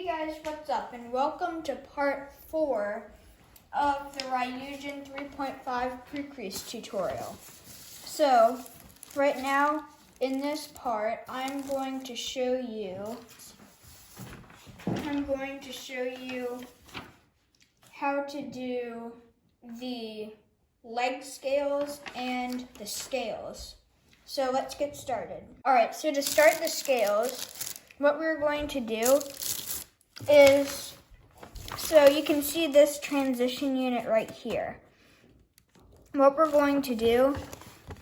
Hey guys, what's up? And welcome to part 4 of the Ryujin 3.5 Pre-Crease tutorial. So, right now, in this part, I'm going to show you how to do the leg scales and the scales. So let's get started. Alright, so to start the scales, what we're going to do is, so you can see this transition unit right here. What we're going to do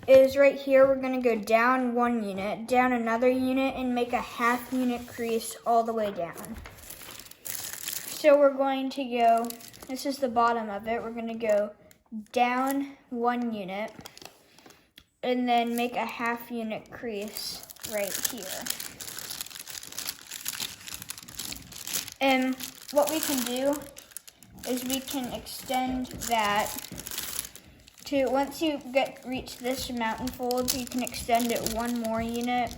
is right here, we're going to go down one unit, down another unit, and make a half unit crease all the way down. So we're going to go, this is the bottom of it, we're going to go down one unit, and then make a half unit crease right here. And what we can do is we can extend that to, once you reach this amount in fold, you can extend it one more unit,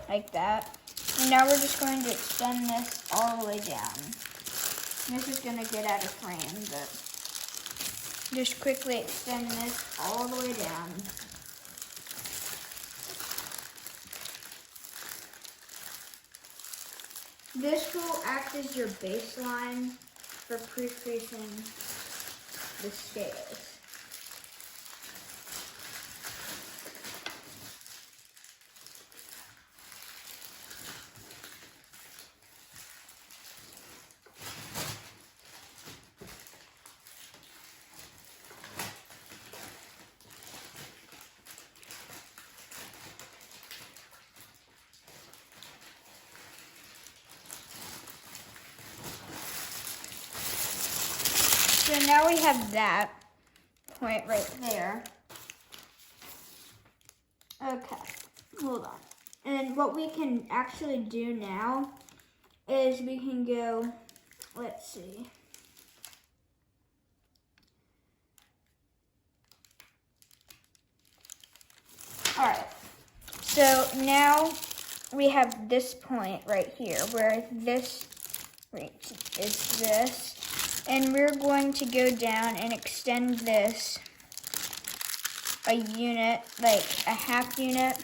like that. And now we're just going to extend this all the way down. This is going to get out of frame, but just quickly extend this all the way down. This will act as your baseline for pre-creasing the scales. So now we have that point right there. Okay, hold on. And what we can actually do now is we can go, let's see. All right, so now we have this point right here where this reach is this. And we're going to go down and extend this a unit, like a half unit,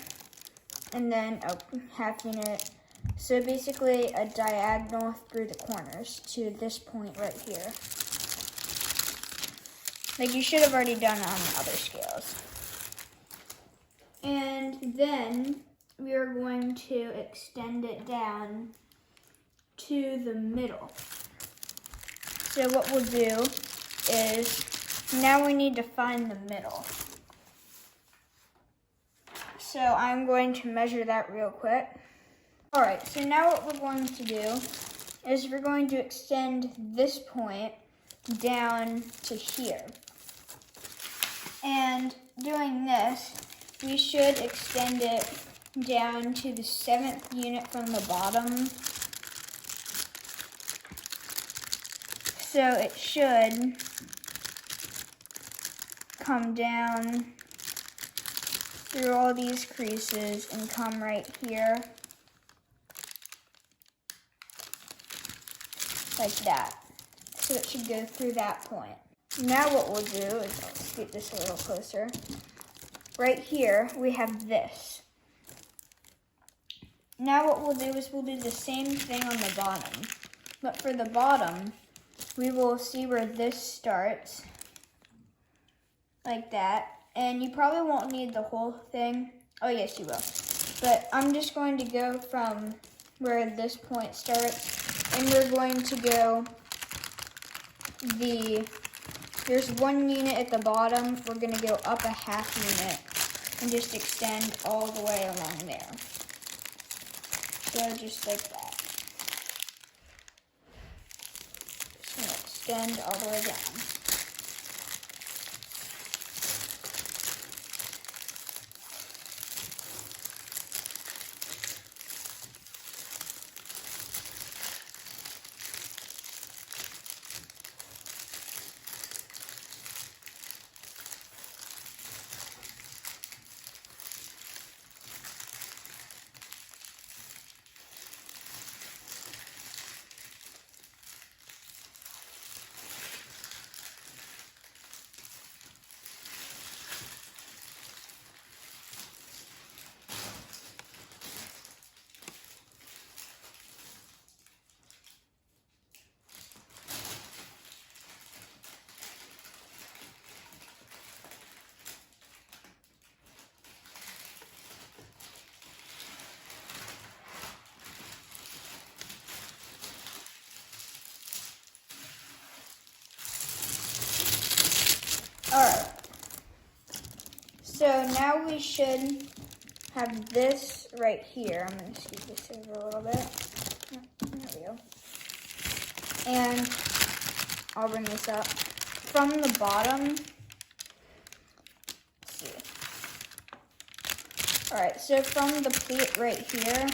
and then a half unit. So basically a diagonal through the corners to this point right here. Like you should have already done on the other scales. And then we are going to extend it down to the middle. So what we'll do is, now we need to find the middle. So I'm going to measure that real quick. All right, so now what we're going to do is we're going to extend this point down to here. And doing this, we should extend it down to the 7th unit from the bottom. So it should come down through all these creases and come right here, like that. So it should go through that point. Now what we'll do is, I'll scoot this a little closer. Right here, we have this. Now what we'll do is we'll do the same thing on the bottom. But for the bottom, we will see where this starts, like that. And you probably won't need the whole thing. Oh yes, you will. But I'm just going to go from where this point starts, and we're going to go there's one unit at the bottom. We're gonna go up a half unit and just extend all the way along there. So just like that. Extend all the way down. So now we should have this right here. I'm going to scoot this over a little bit. There we go. And I'll bring this up. From the bottom, let's see. Alright, so from the pleat right here,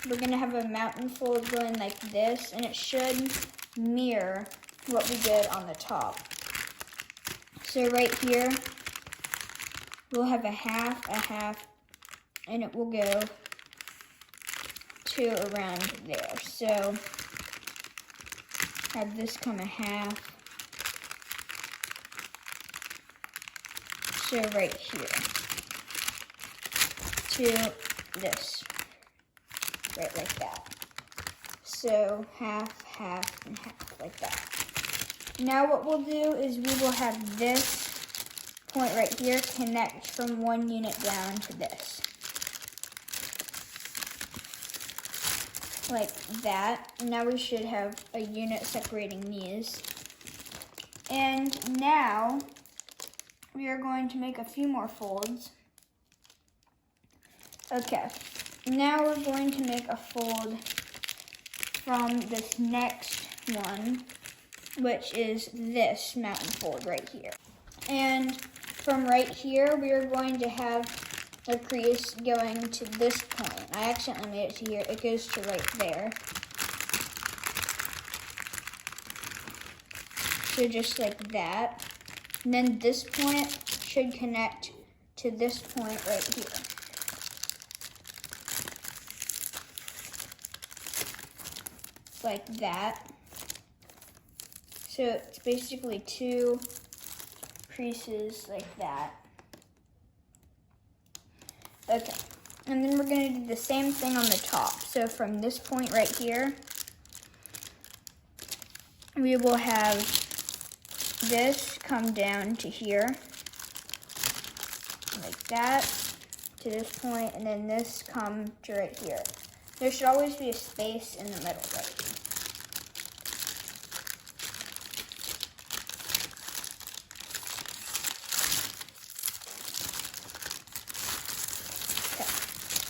we're going to have a mountain fold going like this, and it should mirror what we did on the top. So right here, we'll have a half, and it will go to around there. So have this come a half. So right here to this, right like that. So half, and half like that. Now what we'll do is we will have this point right here connect from one unit down to this. Like that. Now we should have a unit separating these. And now we are going to make a few more folds. Okay, now we're going to make a fold from this next one, which is this mountain fold right here. And from right here, we are going to have a crease going to this point. I accidentally made it to here. It goes to right there. So just like that. And then this point should connect to this point right here. Like that. So it's basically two creases like that. Okay, and then we're going to do the same thing on the top. So from this point right here, we will have this come down to here, like that, to this point, and then this come to right here. There should always be a space in the middle right here.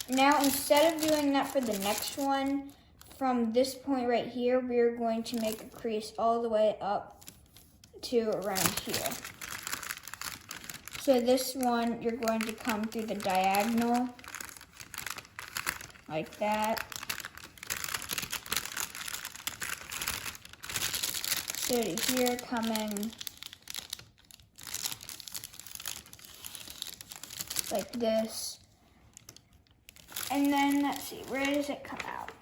Now, instead of doing that for the next one, from this point right here, we're going to make a crease all the way up to around here. So this one, you're going to come through the diagonal, like that. So to here, coming like this. And then, let's see, where does it come out?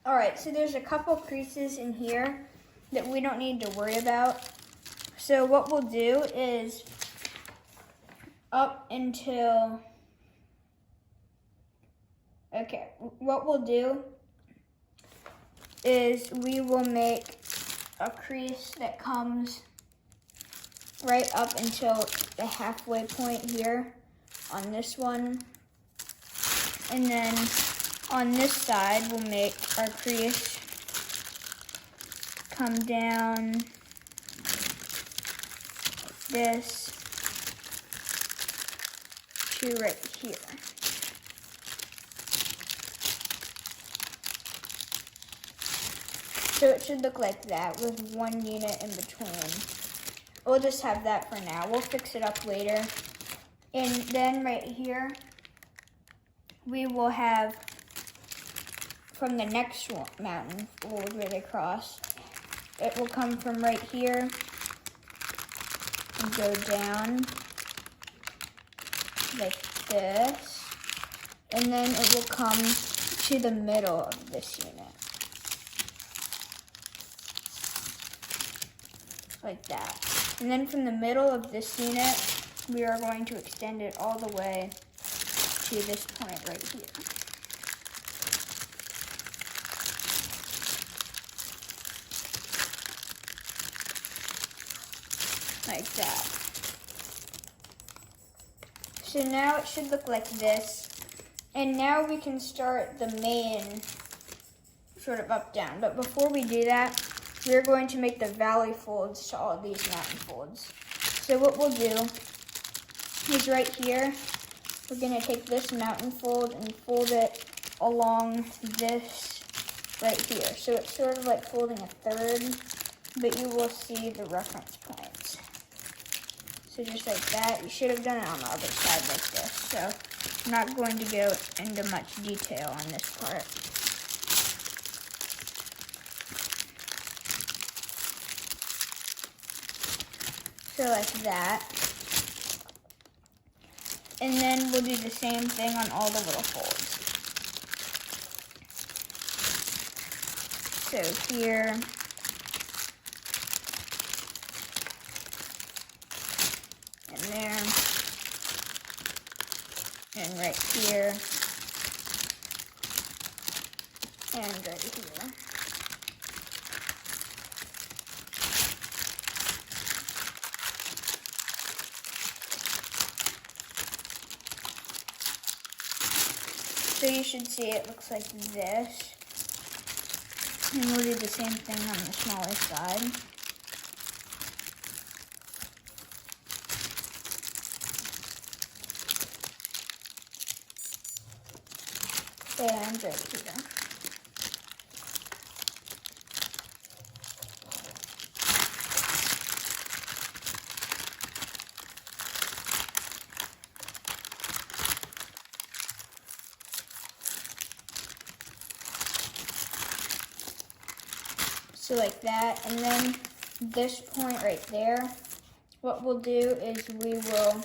All right, so there's a couple creases in here that we don't need to worry about. So what we'll do is up until, okay, what we'll do is we will make a crease that comes right up until the halfway point here on this one, and then on this side we'll make our crease come down like this to right here. So it should look like that with one unit in between. We'll just have that for now. We'll fix it up later. And then right here, we will have from the next one, mountain fold right across. It will come from right here and go down like this. And then it will come to the middle of this unit. Like that. And then from the middle of this unit, we are going to extend it all the way to this point right here. Like that. So now it should look like this. And now we can start the main sort of up down. But before we do that, we're going to make the valley folds to all these mountain folds. So what we'll do is right here, we're gonna take this mountain fold and fold it along this right here. So it's sort of like folding a third, but you will see the reference points. So just like that, you should have done it on the other side like this. So I'm not going to go into much detail on this part. So like that. And then we'll do the same thing on all the little folds. So here, and there, and right here, and right here. So you should see it looks like this. And we'll do the same thing on the smaller side. And right here. So like that, and then this point right there, what we'll do is we will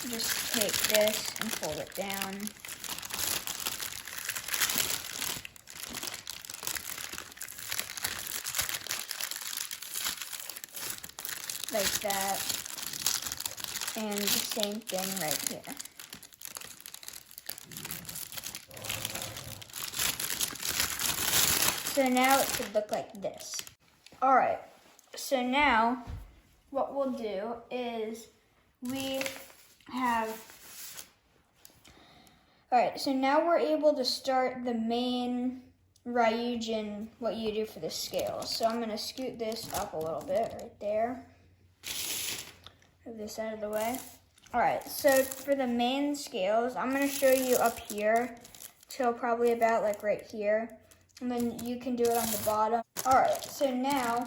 just take this and fold it down. Like that, and the same thing right here. So now it should look like this. All right, so now what we'll do is we have, all right, so now we're able to start the main Ryujin, what you do for the scales. So I'm gonna scoot this up a little bit right there. Move this out of the way. All right, so for the main scales, I'm gonna show you up here till probably about like right here. And then you can do it on the bottom. All right, so now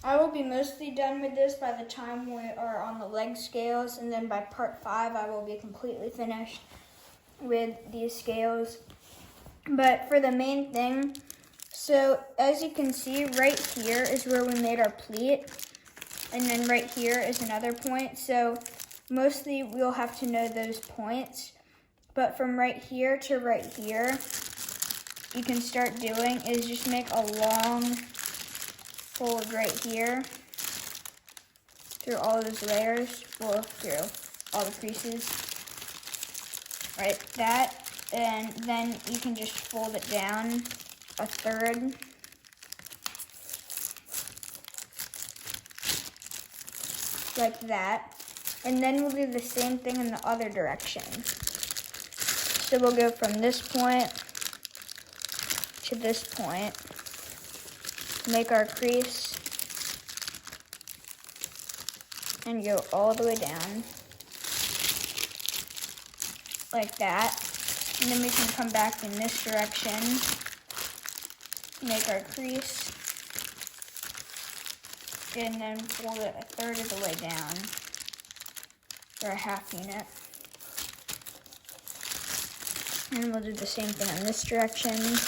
I will be mostly done with this by the time we are on the leg scales, and then by part 5, I will be completely finished with these scales. But for the main thing, so as you can see, right here is where we made our pleat, and then right here is another point. So mostly we'll have to know those points, but from right here to right here, you can start doing is just make a long fold right here through all those layers, well, through all the creases, right, that, and then you can just fold it down a third, like that, and then we'll do the same thing in the other direction. So we'll go from this point to this point, make our crease, and go all the way down, like that. And then we can come back in this direction, make our crease, and then fold it a third of the way down, or a half unit. And we'll do the same thing in this direction.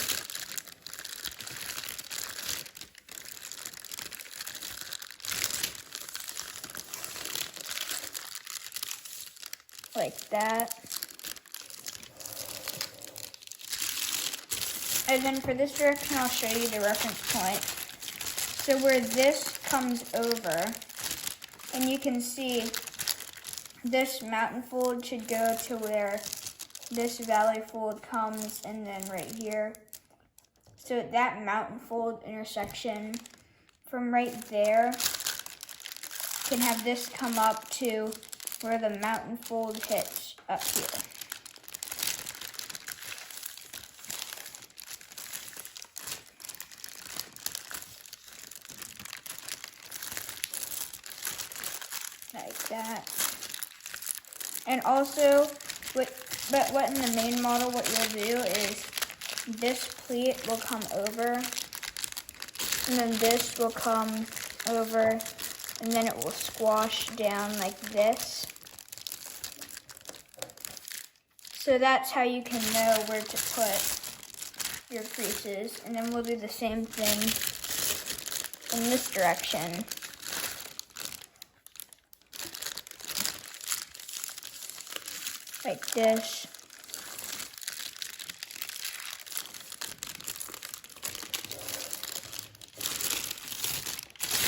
Like that. And then for this direction, I'll show you the reference point. So where this comes over, and you can see this mountain fold should go to where this valley fold comes, and then right here. So that mountain fold intersection from right there can have this come up to where the mountain fold hits up here. that. And also, what in the main model, what you'll do is this pleat will come over, and then this will come over, and then it will squash down like this. So that's how you can know where to put your creases. And then we'll do the same thing in this direction. Like this.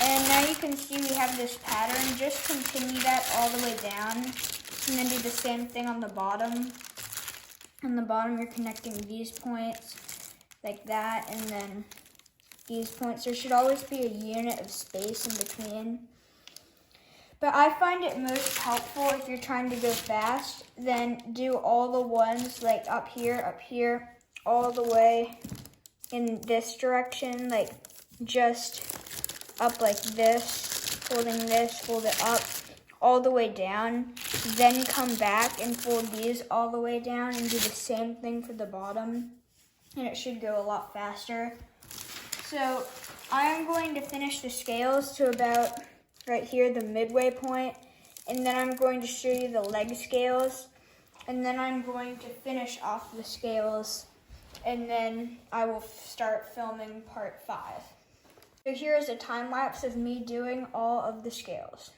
And now you can see we have this pattern. Just continue that all the way down. And then do the same thing on the bottom. On the bottom, you're connecting these points like that, and then these points. There should always be a unit of space in between. But I find it most helpful if you're trying to go fast, then do all the ones like up here, all the way in this direction, like just up like this, holding this, hold it up, all the way down, then come back and fold these all the way down and do the same thing for the bottom, and it should go a lot faster. So I'm going to finish the scales to about right here, the midway point, and then I'm going to show you the leg scales, and then I'm going to finish off the scales, and then I will start filming part 5. So here is a time lapse of me doing all of the scales.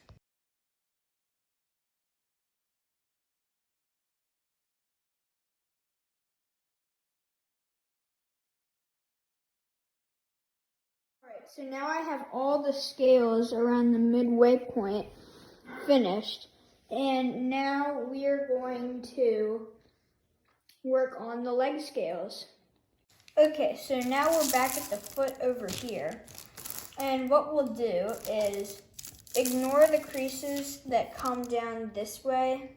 Alright, so now I have all the scales around the midway point finished, and now we are going to work on the leg scales. Okay, so now we're back at the foot over here, and what we'll do is ignore the creases that come down this way,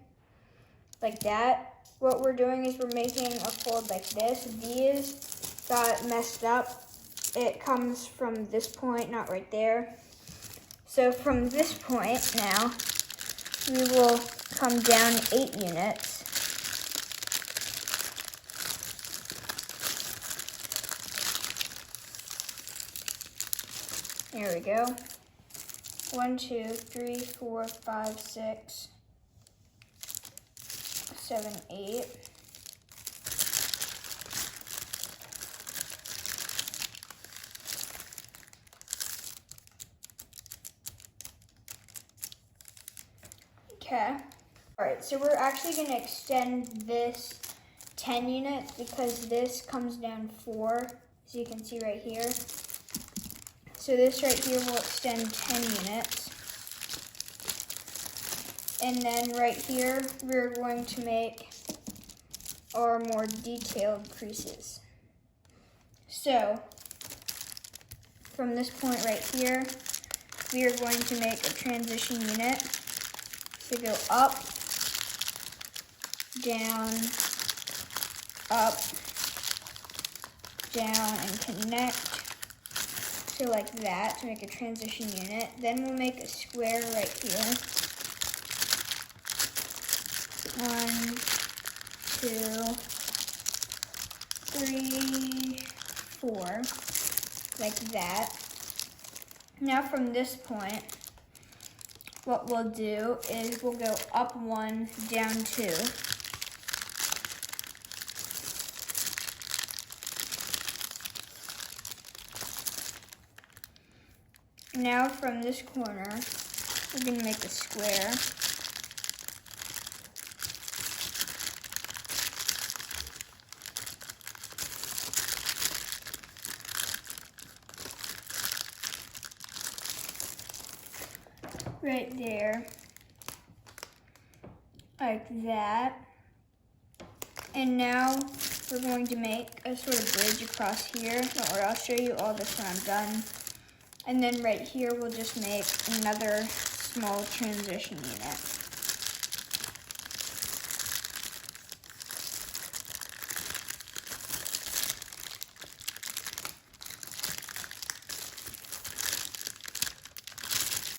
like that. What we're doing is we're making a fold like this. These got messed up. It comes from this point, not right there. So from this point now, we will come down 8 units. There we go. 1, 2, 3, 4, 5, 6, 7, 8. Okay. Alright, so we're actually going to extend this 10 units because this comes down 4, as you can see right here. So this right here will extend 10 units. And then right here, we're going to make our more detailed creases. So from this point right here, we are going to make a transition unit. So go up, down, up, down, and connect. So like that, to make a transition unit. Then we'll make a square right here. 1, 2, 3, 4, like that. Now from this point, what we'll do is we'll go up 1, down 2. Now from this corner, we're going to make a square. Right there, like that. And now we're going to make a sort of bridge across here. Don't worry, I'll show you all this when I'm done. And then right here, we'll just make another small transition unit.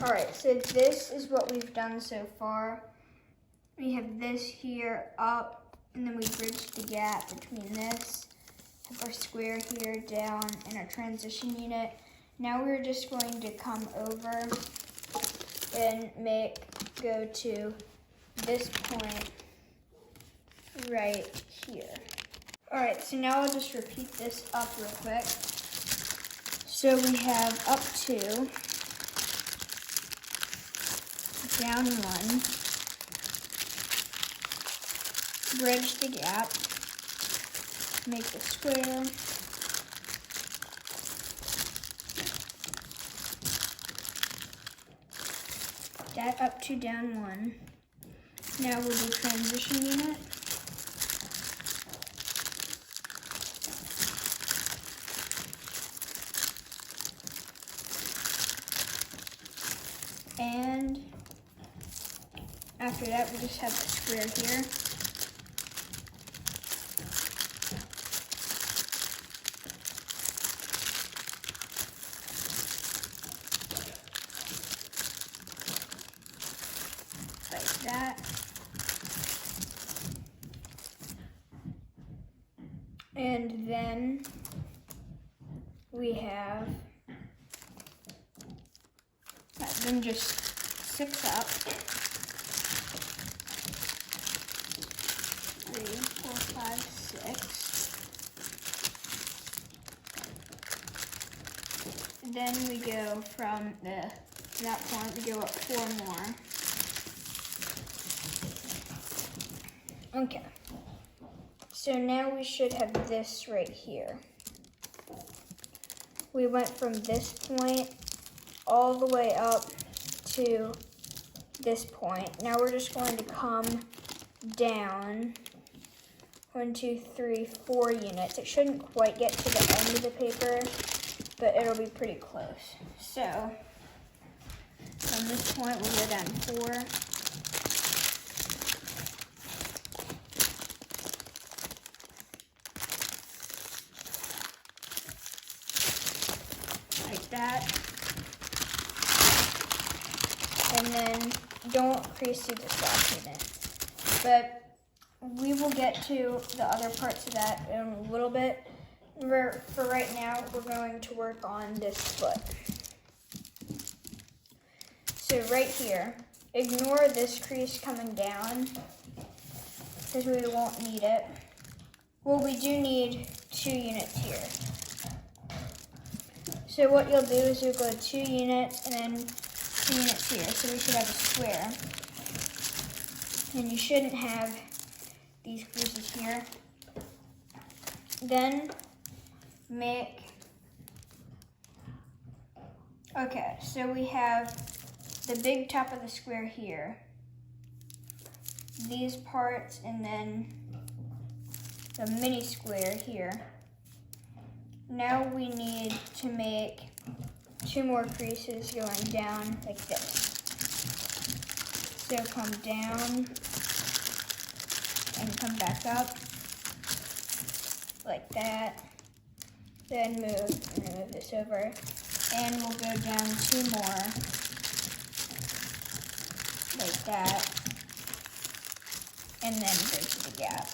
All right, so this is what we've done so far. We have this here up, and then we bridge the gap between this, have our square here down, and our transition unit. Now we're just going to come over and go to this point right here. All right, so now I'll just repeat this up real quick. So we have up 2, down 1, bridge the gap, make the square, that up 2, down 1. Now we'll do transition unit. And after that, we just have the square here. Like that. And then we have then just 6 up. 3, 4, 5, 6. And then we go from that point, we go up 4 more. Okay. So now we should have this right here. We went from this point all the way up to this point. Now we're just going to come down 1, 2, 3, 4 units. It shouldn't quite get to the end of the paper, but it'll be pretty close. So from this point, we'll go down 4. Like that. And then don't crease through the slash unit. But we will get to the other parts of that in a little bit. For right now, we're going to work on this foot. So right here, ignore this crease coming down because we won't need it. Well, we do need 2 units here. So what you'll do is you'll go 2 units and then 2 units here. So we should have a square. And you shouldn't have these creases here. Then okay, so we have the big top of the square here, these parts, and then the mini square here. Now we need to make 2 more creases going down like this. So come down and come back up like that. Then move this over, and we'll go down 2 more like that, and then bridge the gap.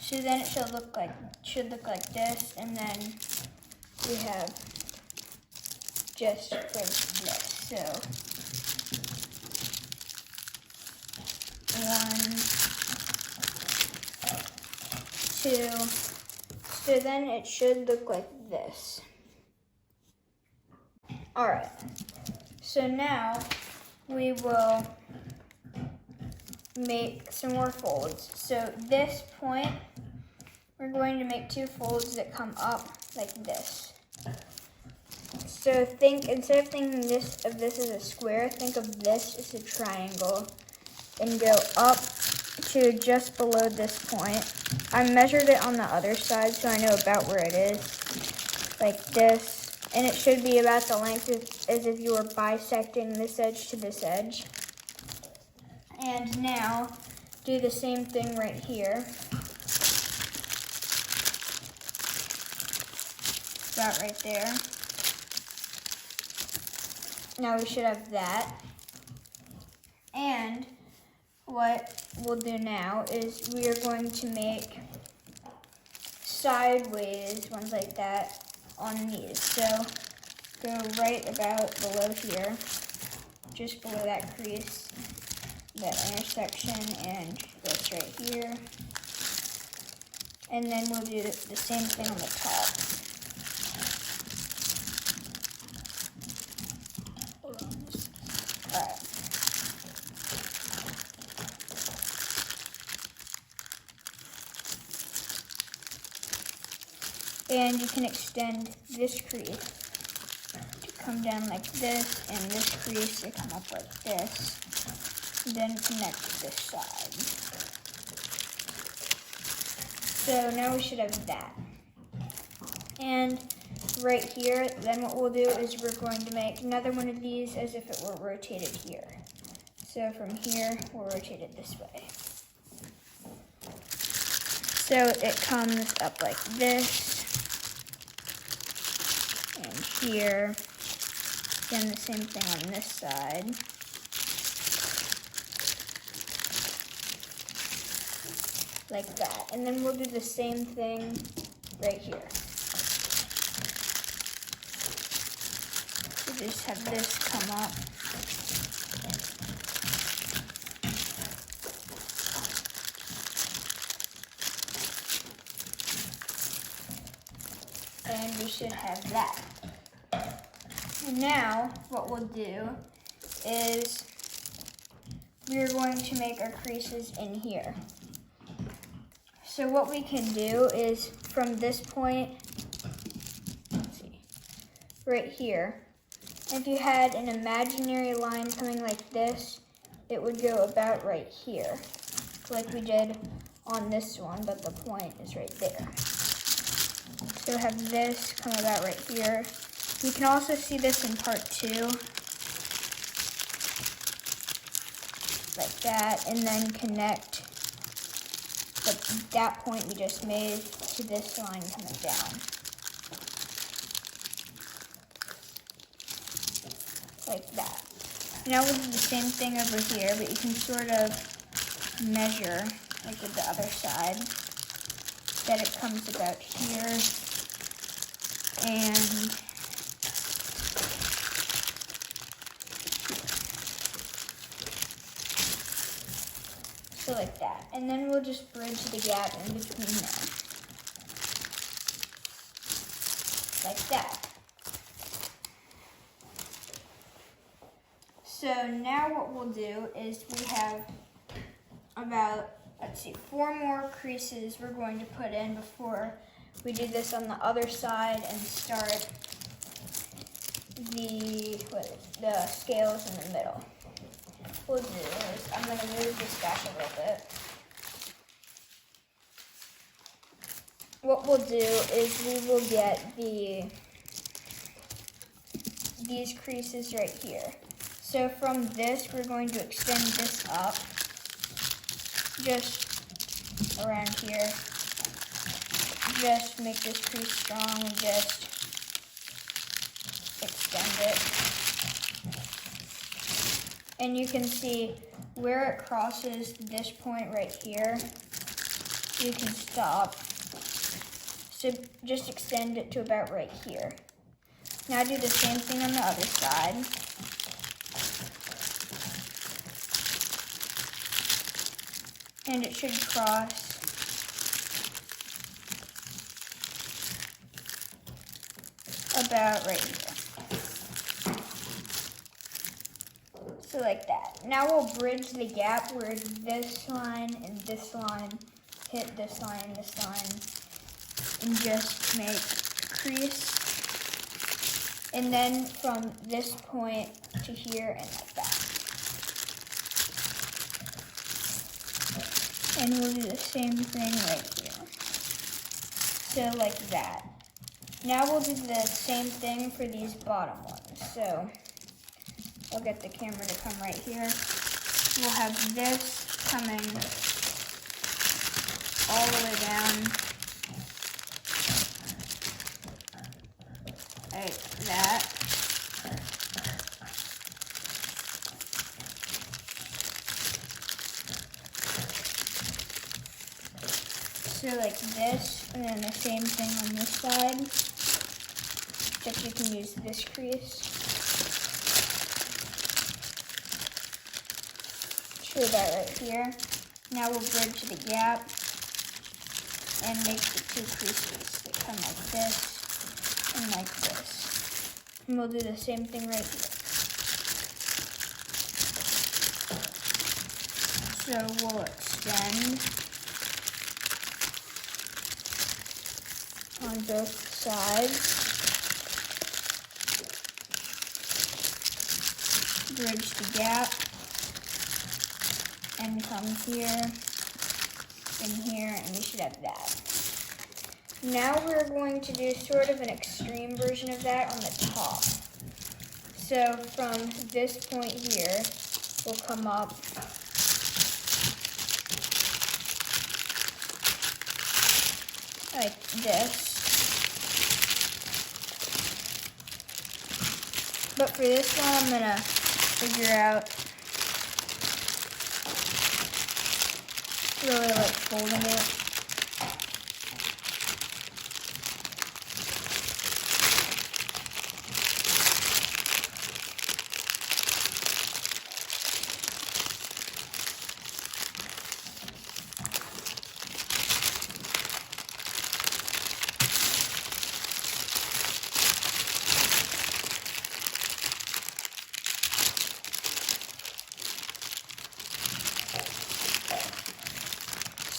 So then it should look like this, and then we have just bridged this. So 1, 2. So then it should look like this. All right. So now we will make some more folds. So this point, we're going to make 2 folds that come up like this. So instead of thinking of this as a square, think of this as a triangle and go up to just below this point. I measured it on the other side so I know about where it is, like this. And it should be about the length as if you were bisecting this edge to this edge. And now, do the same thing right here. About right there. Now we should have that. And what we'll do now is we are going to make sideways ones like that on these. So go right about below here, just below that crease, that intersection, and go straight here. And then we'll do the same thing on the top. Alright. And you can extend this crease to come down like this, and this crease to come up like this. Then connect this side. So now we should have that. And right here, then what we'll do is we're going to make another one of these as if it were rotated here. So from here, we'll rotate it this way. So it comes up like this. And here, then the same thing on this side. Like that. And then we'll do the same thing right here. So just have this come up. And we should have that. And now what we'll do is we're going to make our creases in here. So what we can do is from this point, let's see, right here, if you had an imaginary line coming like this, it would go about right here, like we did on this one, but the point is right there. So have this come about right here. You can also see this in part 2, like that, and then connect that point we just made to this line coming down. Like that. Now we'll do the same thing over here, but you can sort of measure, like with the other side, that it comes about here. And so like that. And then we'll just bridge the gap in between them. Like that. So now what we'll do is we have about, let's see, 4 more creases we're going to put in before we do this on the other side and start the scales in the middle. What we'll do is I'm going to move this back a little bit. What we'll do is we will get these creases right here. So from this, we're going to extend this up just around here. Just make this crease strong and just extend it. And you can see where it crosses this point right here, you can stop. So just extend it to about right here. Now do the same thing on the other side. And it should cross about right here. So like that. Now we'll bridge the gap where this line and this line hit this line and this line, and just make a crease. And then from this point to here and like that. And we'll do the same thing right here. So like that. Now we'll do the same thing for these bottom ones. So I'll get the camera to come right here. We'll have this coming all the way down. Like that. So like this, and then the same thing on this side, except you can use this crease. Show that right here. Now we'll bridge the gap and make the two creases that come like this and like this. And we'll do the same thing right here. So we'll extend on both sides, bridge the gap, and come here and here, and we should have that. Now we're going to do sort of an extreme version of that on the top. So from this point here, we'll come up like this. But for this one, I'm gonna figure out really like folding it.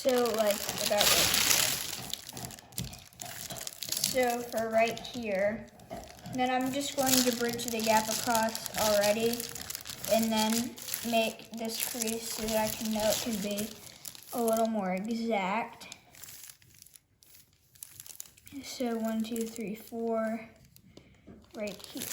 So like that right. So for right here, then I'm just going to bridge the gap across already, and then make this crease so that I can know it can be a little more exact. So 1, 2, 3, 4, right here.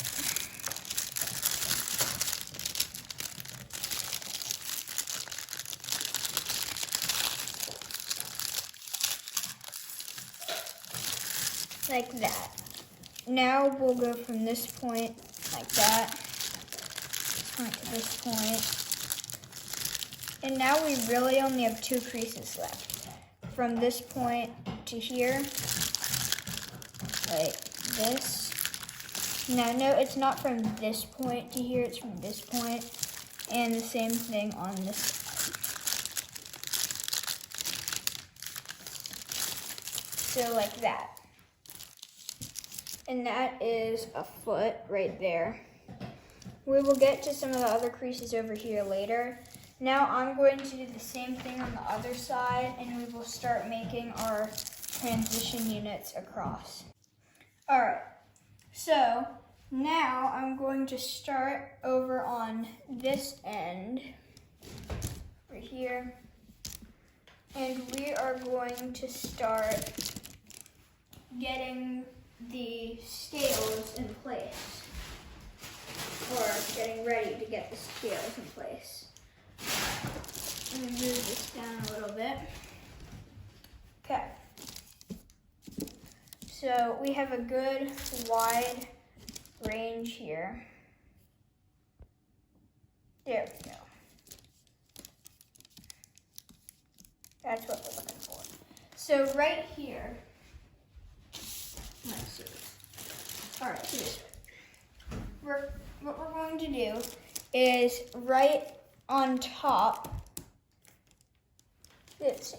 Like that. Now we'll go from this point like that, point to this point. And now we really only have two creases left. From this point to here, like this. Now no, it's not from this point to here, it's from this point. And the same thing on this side. So like that. And that is a foot right there. We will get to some of the other creases over here later. Now I'm going to do the same thing on the other side, and we will start making our transition units across. All right, so now I'm going to start over on this end, right here, and we are going to start getting the scales in place, or getting ready to get the scales in place. Let me move this down a little bit. Okay. So we have a good wide range here. There we go. That's what we're looking for. So right here, let's see. All right, so this way. What we're going to do is right on top, let's see.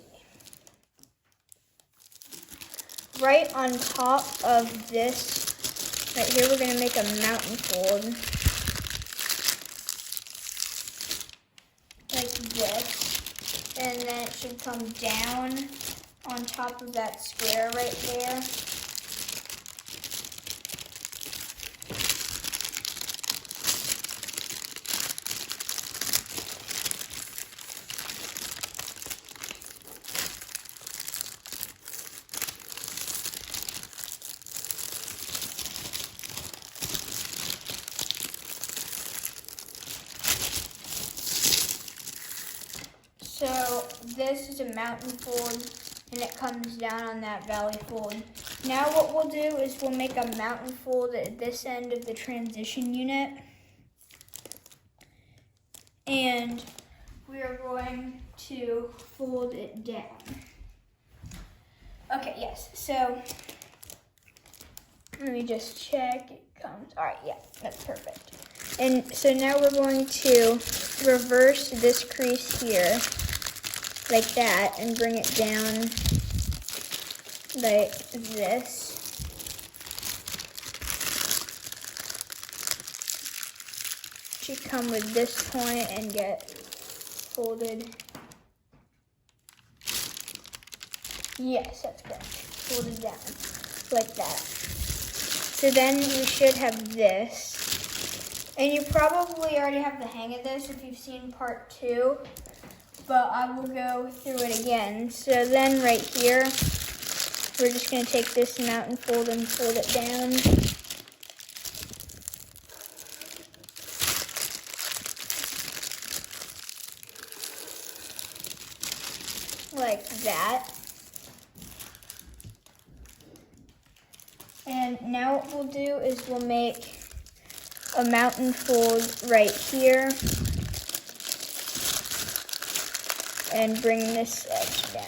Right on top of this, right here, we're going to make a mountain fold. Like this. And then it should come down on top of that square right there. So this is a mountain fold, and it comes down on that valley fold. Now what we'll do is we'll make a mountain fold at this end of the transition unit. And we are going to fold it down. Okay, yes. So let me just check. It comes. All right, yeah, that's perfect. And so now we're going to reverse this crease here like that and bring it down like this. Should come with this point and get folded. Yes, that's correct. Folded down like that. So then we should have this. And you probably already have the hang of this if you've seen part 2, but I will go through it again. So then right here, we're just gonna take this mountain fold and fold it down. Like that. And now what we'll do is we'll make a mountain fold right here and bring this edge down.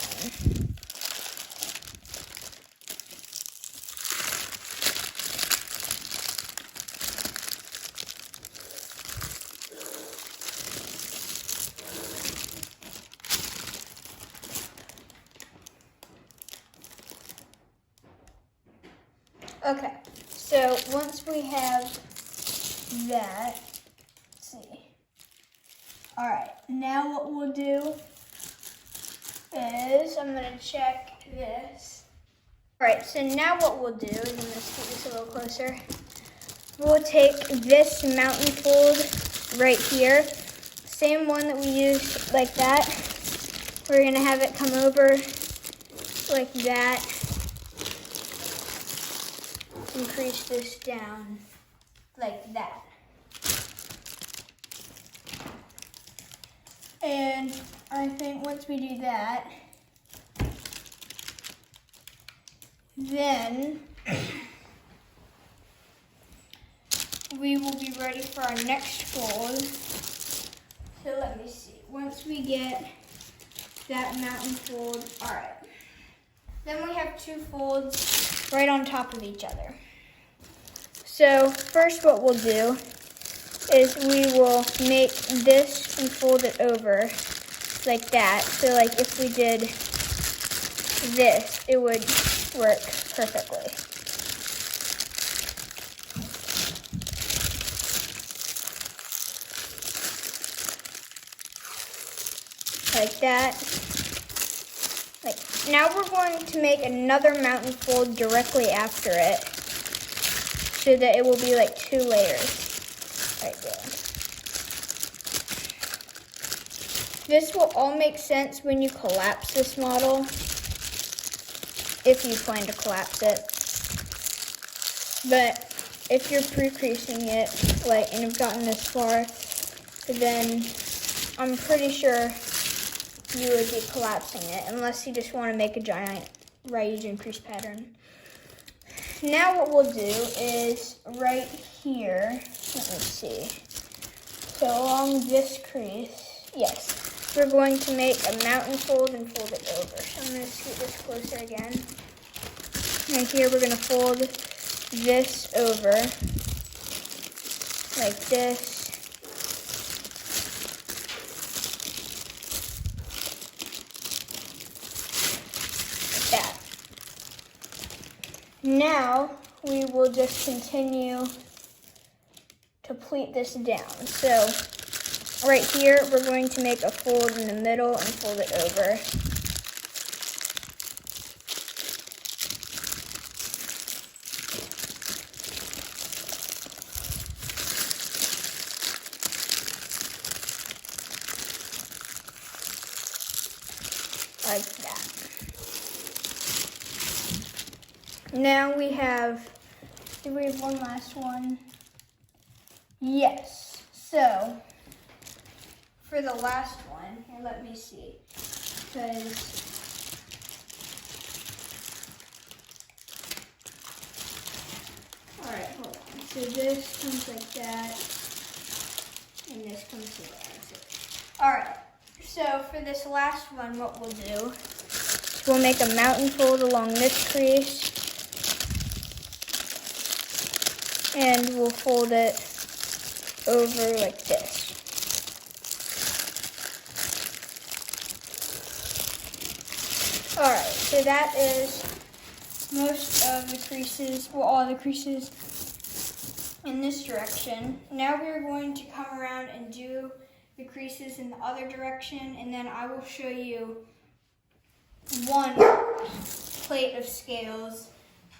Okay, so once we have that, let's see. All right, now what we'll do is I'm gonna check this. All right, so now what we'll do is I'm gonna scoot this a little closer. We'll take this mountain fold right here, same one that we used like that. We're gonna have it come over like that. And crease this down like that. And I think once we do that, then we will be ready for our next fold. So let me see. Once we get that mountain fold, all right. Then we have 2 folds right on top of each other. So first what we'll do is we will make this and fold it over like that. So like if we did this, it would work perfectly. Like that. Like, now we're going to make another mountain fold directly after it, so that it will be like 2 layers right there. This will all make sense when you collapse this model, if you plan to collapse it. But if you're pre-creasing it, like, and you've gotten this far, then I'm pretty sure you would be collapsing it, unless you just want to make a giant Ryujin crease pattern. Now what we'll do is right here, let me see. So along this crease, yes, we're going to make a mountain fold and fold it over. So I'm going to scoot this closer again. Right here we're going to fold this over like this. Now we will just continue to pleat this down. So right here we're going to make a fold in the middle and fold it over. Like that. Now we have, do we have one last one? Yes. So, for the last one, here, let me see. Because, all right, hold on. So this comes like that, and this comes here. All right. So for this last one, what we'll do, we'll make a mountain fold along this crease, and we'll fold it over like this. Alright, so that is most of the creases, well, all the creases in this direction. Now we're going to come around and do the creases in the other direction, and then I will show you one plate of scales,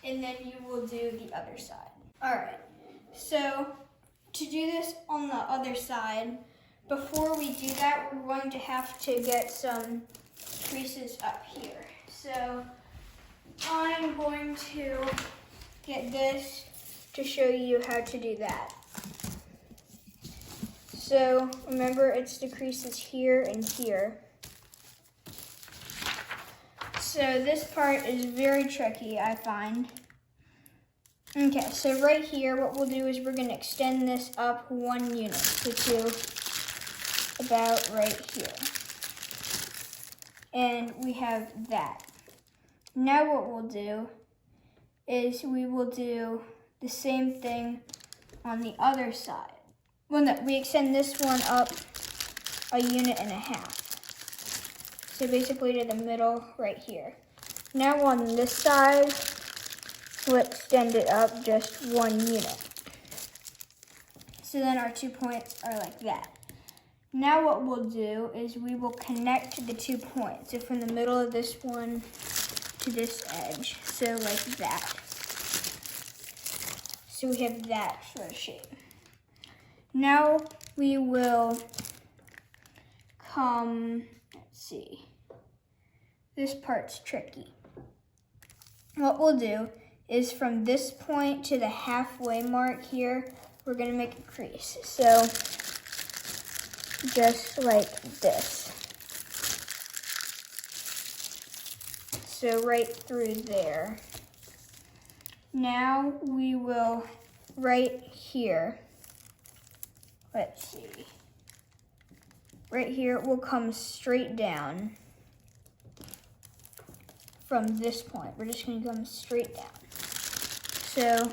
and then you will do the other side. Alright, so to do this on the other side, before we do that, we're going to have to get some creases up here. So I'm going to get this to show you how to do that. So remember, it's the creases here and here. So this part is very tricky, I find. Okay, so right here, what we'll do is we're going to extend this up 1 unit, to about right here. And we have that. Now what we'll do is we will do the same thing on the other side. Well, no, we extend this one up 1.5 units. So basically to the middle right here. Now on this side, we'll extend it up just 1 unit. So then our 2 points are like that. Now what we'll do is we will connect the 2 points. So from the middle of this one to this edge. So like that. So we have that sort of shape. Now we will come, let's see. This part's tricky. What we'll do is from this point to the halfway mark here, we're gonna make a crease. So just like this. So right through there. Now we will, right here, let's see. Right here, we'll come straight down from this point. We're just gonna come straight down. So,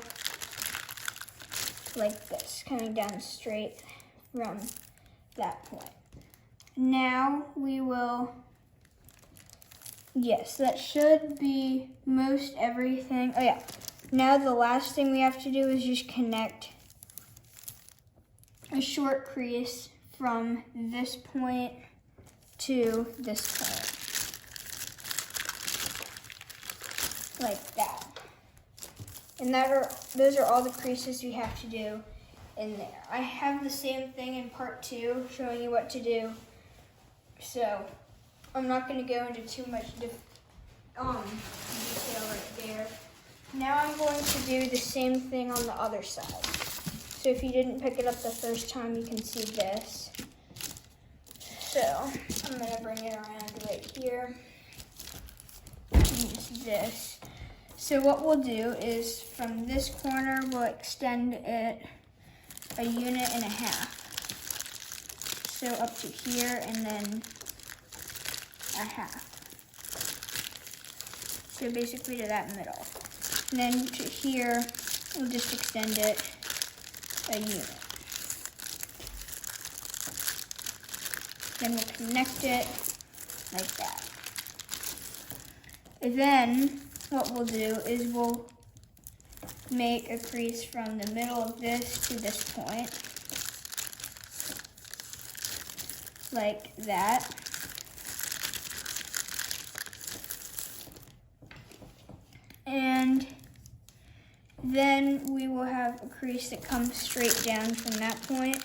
like this, coming down straight from that point. Now we will, yes, that should be most everything. Oh yeah, now the last thing we have to do is just connect a short crease from this point to this point. Like that. And those are all the creases you have to do in there. I have the same thing in part 2, showing you what to do. So I'm not going to go into too much detail right there. Now I'm going to do the same thing on the other side. So if you didn't pick it up the first time, you can see this. So I'm going to bring it around right here. Use this. So what we'll do is from this corner, we'll extend it 1.5 units. So up to here and then 1/2. So basically to that middle. And then to here, we'll just extend it 1 unit. Then we'll connect it like that. And then what we'll do is we'll make a crease from the middle of this to this point, like that. And then we will have a crease that comes straight down from that point,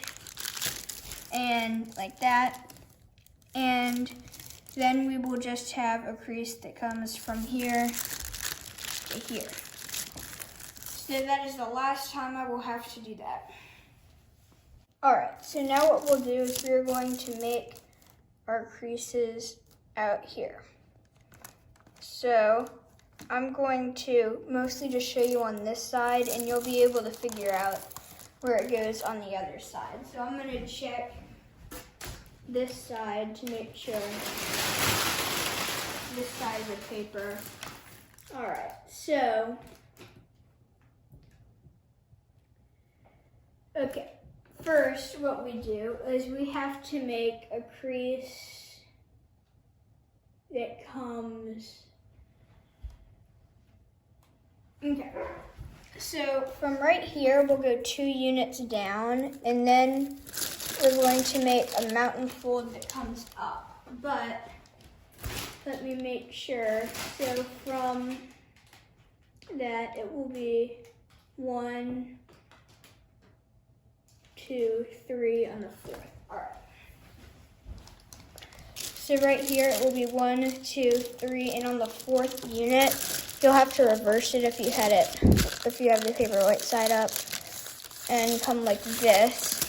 and like that. And then we will just have a crease that comes from here to here. So that is the last time I will have to do that. Alright, so now what we'll do is we're going to make our creases out here. So I'm going to mostly just show you on this side, and you'll be able to figure out where it goes on the other side. So I'm going to check this side to make sure this side of the paper. All right, so, okay, first what we do is we have to make a crease that comes, okay, so from right here, we'll go 2 units down, and then we're going to make a mountain fold that comes up, but let me make sure. So from that, it will be 1, 2, 3 on the 4th. All right. So right here, it will be 1, 2, 3, and on the 4th unit, you'll have to reverse it if you had it, if you have the paper right side up, and come like this.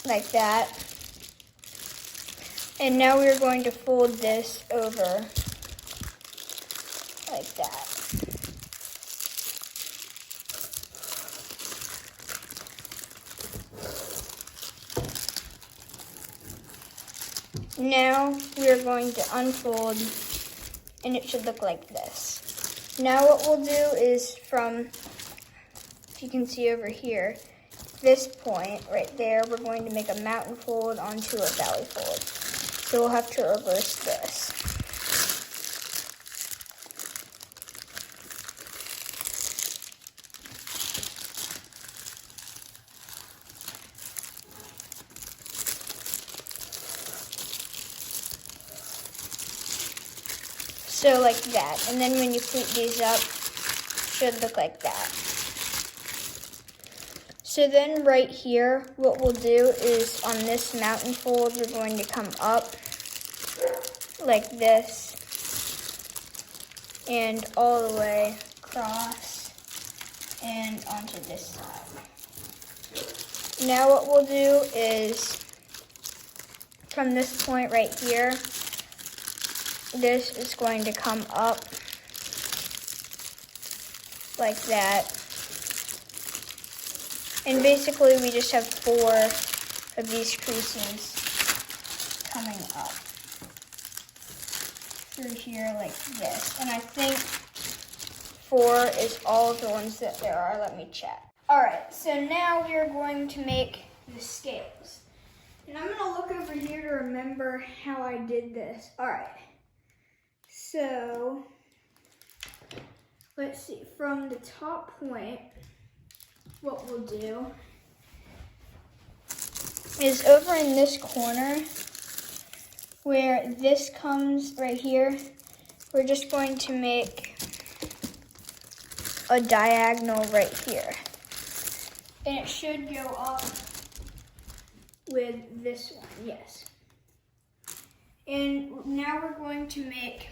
Like that. And now we're going to fold this over like that. Now we're going to unfold, and it should look like this. Now what we'll do is from, if you can see over here, this point right there, we're going to make a mountain fold onto a valley fold. So we'll have to reverse this. So like that. And then when you pleat these up, it should look like that. So then right here, what we'll do is on this mountain fold, we're going to come up like this and all the way across and onto this side. Now what we'll do is from this point right here, this is going to come up like that. And basically, we just have 4 of these creases coming up through here like this. And I think 4 is all of the ones that there are. Let me check. All right, so now we are going to make the scales. And I'm gonna look over here to remember how I did this. All right, so let's see, from the top point, what we'll do is over in this corner where this comes right here, we're just going to make a diagonal right here. And it should go up with this one, yes. And now we're going to make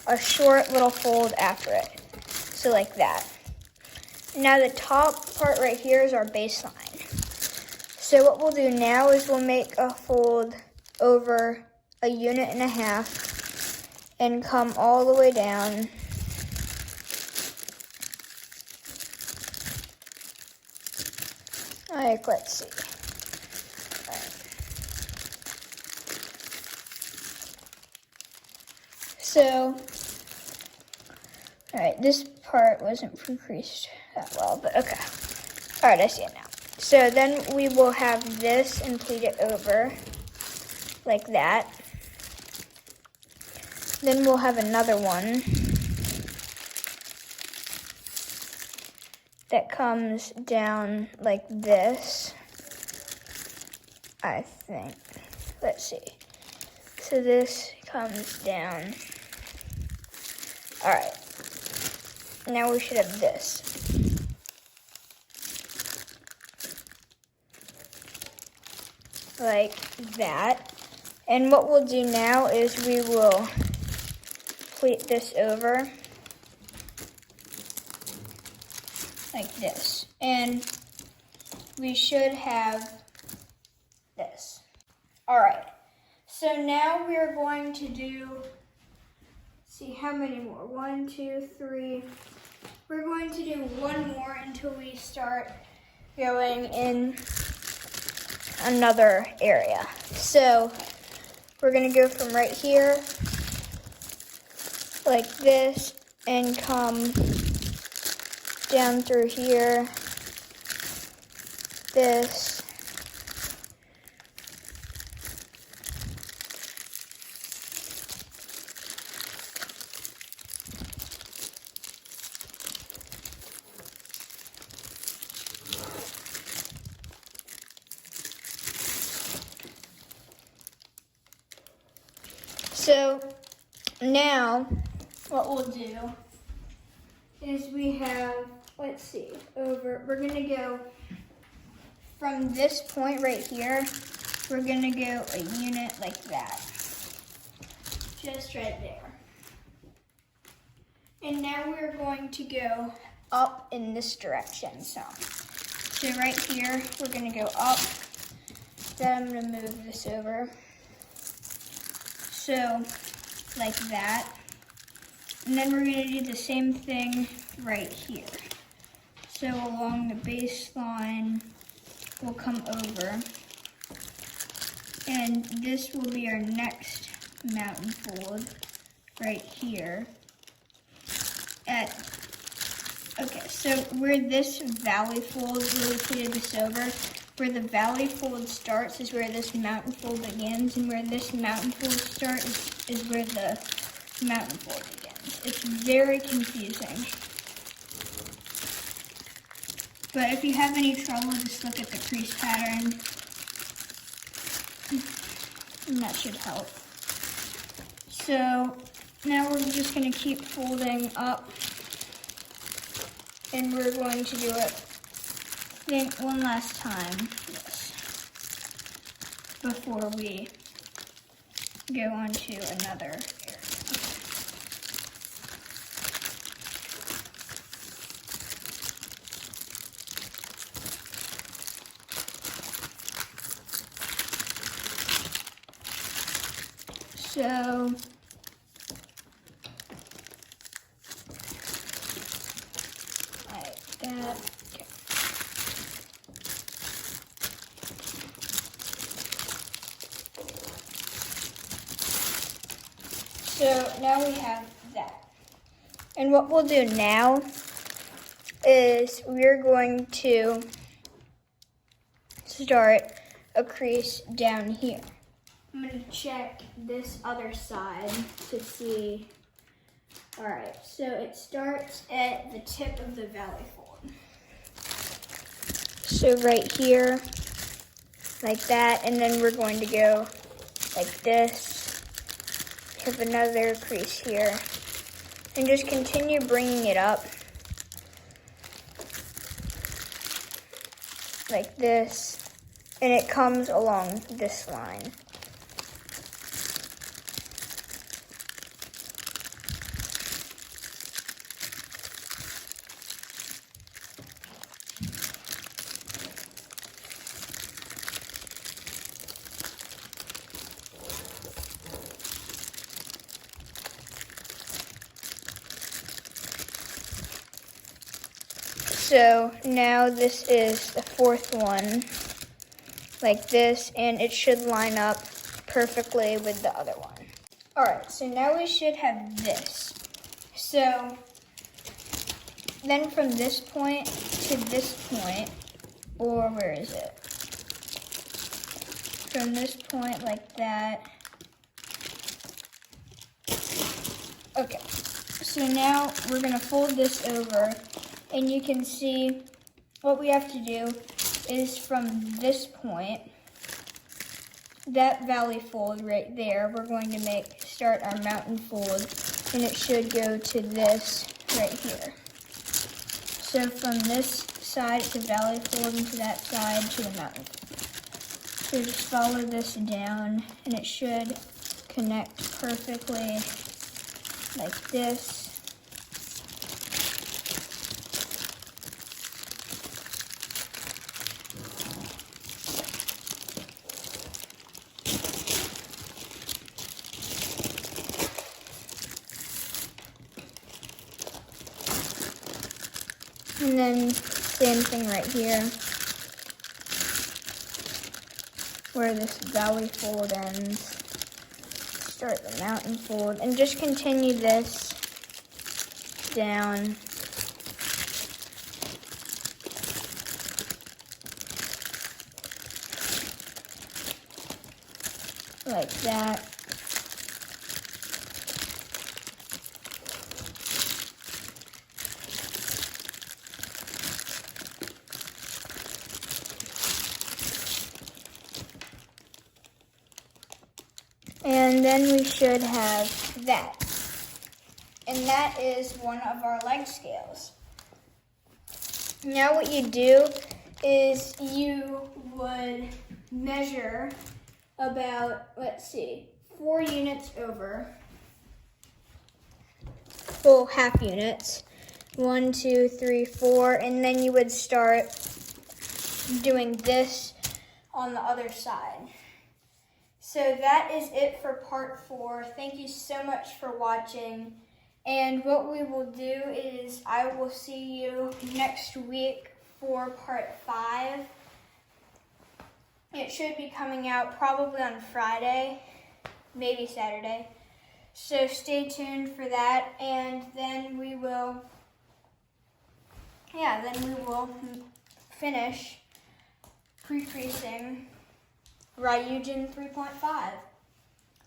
a short little fold after it. So like that. Now the top part right here is our baseline. So what we'll do now is we'll make a fold over 1.5 units and come all the way down. Like, let's see. So, all right, this part wasn't pre-creased that well, but okay. All right, I see it now. So then we will have this and pleat it over like that. Then we'll have another one that comes down like this, I think. Let's see. So this comes down. All right. Now we should have this. Like that. And what we'll do now is we will pleat this over like this. And we should have this. All right. So now we're going to do, see how many more? 1, 2, 3. We're going to do 1 more until we start going in another area. So we're gonna go from right here, like this, and come down through here, this, so now what we'll do is we have, let's see, we're gonna go from this point right here, we're gonna go a unit like that. Just right there. And now we're going to go up in this direction. So right here, we're gonna go up. Then I'm gonna move this over. So like that. And then we're gonna do the same thing right here. So along the baseline, we'll come over. And this will be our next mountain fold right here. Okay, so where this valley fold, where we faded this over, where the valley fold starts is where this mountain fold begins, and where this mountain fold starts is where the mountain fold begins. It's very confusing. But if you have any trouble, just look at the crease pattern, and that should help. So now we're just going to keep folding up, and we're going to do it, I think, one last time before we go on to another area. So like that. Okay. So now we have that. And what we'll do now is we're going to start a crease down here. I'm going to check this other side to see. All right, so it starts at the tip of the valley fold. So right here, like that, and then we're going to go like this. Have another crease here, and just continue bringing it up like this, and it comes along this line. So now this is the fourth one, like this, and it should line up perfectly with the other one. All right, so now we should have this. So then from this point to this point, or where is it? From this point like that. Okay, so now we're gonna fold this over. And you can see what we have to do is from this point, that valley fold right there, we're going to start our mountain fold, and it should go to this right here. So from this side, it's a valley fold, and to that side, to the mountain fold. So just follow this down, and it should connect perfectly like this. And then same thing right here, where this valley fold ends. start the mountain fold and just continue this down. Like that. And then we should have that. And that is one of our leg scales. Now what you do is you would measure about, 4 units over. Well, half units. 1, 2, 3, 4. And then you would start doing this on the other side. So that is it for part 4. Thank you so much for watching. And what we will do is I will see you next week for part 5. It should be coming out probably on Friday, maybe Saturday. So stay tuned for that, and then we will finish pre-creasing Ryujin 3.5.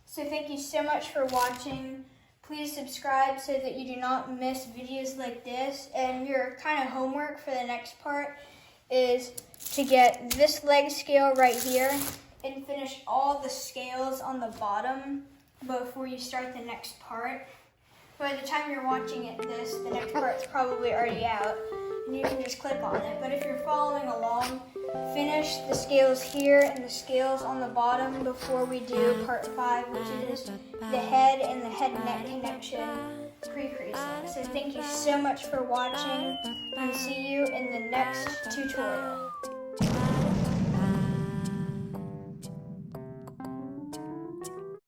So thank you so much for watching. Please subscribe so that you do not miss videos like this. And your kind of homework for the next part is to get this leg scale right here and finish all the scales on the bottom before you start the next part. By the time you're watching the next part's probably already out, and you can just click on it. But if you're following along, finish the scales here and the scales on the bottom before we do part 5, which is the head and the head and neck connection pre-creasing. So thank you so much for watching, and see you in the next tutorial.